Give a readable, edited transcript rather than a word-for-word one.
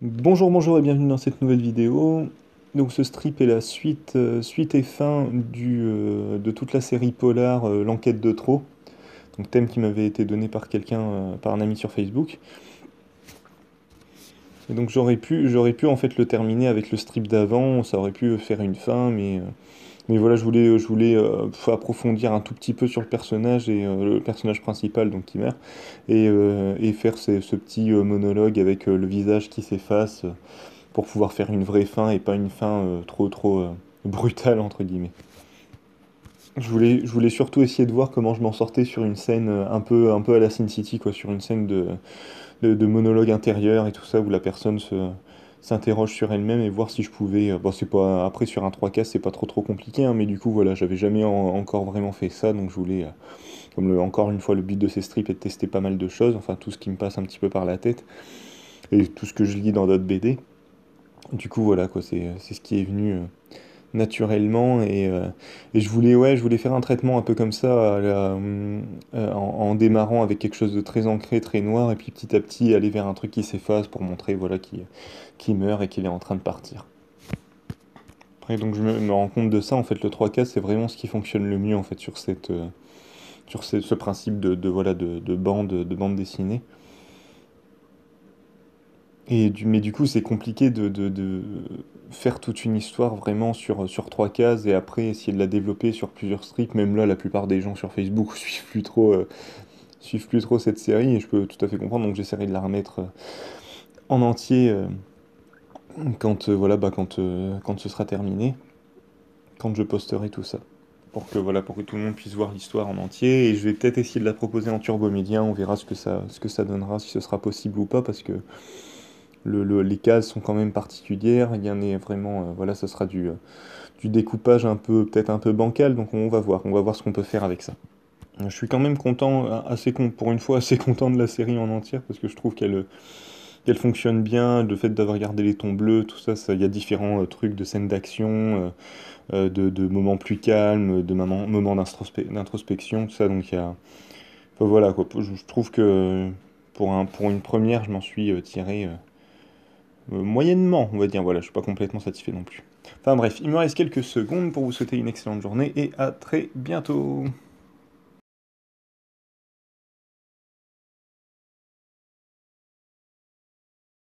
Bonjour, bonjour et bienvenue dans cette nouvelle vidéo. Donc ce strip est la suite et fin de toute la série polar L'enquête de trop. Donc thème qui m'avait été donné par quelqu'un, par un ami sur Facebook. Et donc j'aurais pu en fait le terminer avec le strip d'avant, ça aurait pu faire une fin, mais voilà, je voulais approfondir un tout petit peu sur le personnage et le personnage principal donc qui meurt et faire ce petit monologue avec le visage qui s'efface. Pour pouvoir faire une vraie fin et pas une fin trop brutale entre guillemets. Je voulais surtout essayer de voir comment je m'en sortais sur une scène un peu à la Sin City, quoi, sur une scène de monologue intérieur et tout ça, où la personne s'interroge sur elle-même et voir si je pouvais. Bon, c'est pas, après, sur un 3K, c'est pas trop compliqué, hein, mais du coup, voilà, j'avais jamais encore vraiment fait ça, donc je voulais, comme encore une fois, le but de ces strips est de tester pas mal de choses, enfin, tout ce qui me passe un petit peu par la tête, et tout ce que je lis dans d'autres BD. Du coup, voilà, quoi, c'est ce qui est venu naturellement et je voulais faire un traitement un peu comme ça en démarrant avec quelque chose de très ancré, très noir et puis petit à petit aller vers un truc qui s'efface pour montrer voilà qui meurt et qu'il est en train de partir. Après donc je me rends compte de ça en fait le 3K c'est vraiment ce qui fonctionne le mieux en fait sur ce principe voilà de bande dessinée. Mais du coup, c'est compliqué de faire toute une histoire vraiment sur trois cases et après essayer de la développer sur plusieurs strips. Même là, la plupart des gens sur Facebook suivent plus trop cette série et je peux tout à fait comprendre. Donc j'essaierai de la remettre en entier quand ce sera terminé, quand je posterai tout ça. Pour que tout le monde puisse voir l'histoire en entier. Et je vais peut-être essayer de la proposer en turbo média. On verra ce que ça donnera, si ce sera possible ou pas, parce que les cases sont quand même particulières. Il y en est vraiment, voilà, ça sera du découpage peut-être un peu bancal, donc on va voir ce qu'on peut faire avec ça. Je suis quand même content, pour une fois, assez content de la série en entière, parce que je trouve qu'elle fonctionne bien, le fait d'avoir gardé les tons bleus, tout ça, il y a différents trucs de scènes d'action, de moments plus calmes, de moments d'introspection, tout ça, donc il y a. Enfin, voilà, quoi. Je trouve que pour une première, je m'en suis tiré moyennement, on va dire. Voilà, je suis pas complètement satisfait non plus. Enfin bref, il me reste quelques secondes pour vous souhaiter une excellente journée et à très bientôt.